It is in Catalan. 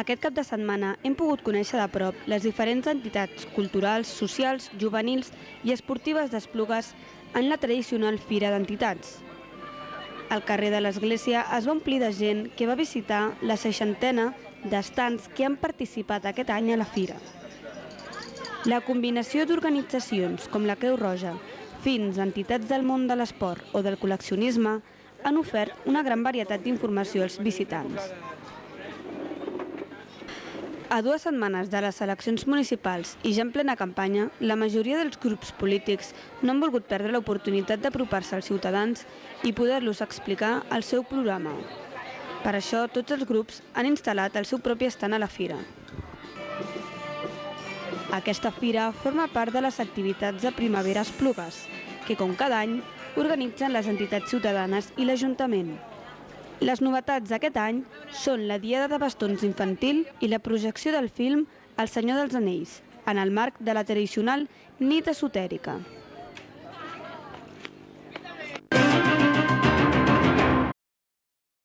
Aquest cap de setmana hem pogut conèixer de prop les diferents entitats culturals, socials, juvenils i esportives d'Esplugues en la tradicional Fira d'Entitats. El carrer de l'Església es va omplir de gent que va visitar la 60ena d'estants que han participat aquest any a la Fira. La combinació d'organitzacions com la Creu Roja, fins a entitats del món de l'esport o del col·leccionisme han ofert una gran varietat d'informació als visitants. A 2 setmanes de les eleccions municipals i ja en plena campanya, la majoria dels grups polítics no han volgut perdre l'oportunitat d'apropar-se als ciutadans i poder-los explicar el seu programa. Per això, tots els grups han instal·lat el seu propi estant a la fira. Aquesta fira forma part de les activitats de Primavera Esplugues, que com cada any organitzen les entitats ciutadanes i l'Ajuntament. Les novetats d'aquest any són la Diada de Bastons infantil i la projecció del film El Senyor dels Anells, en el marc de la tradicional nit esotèrica.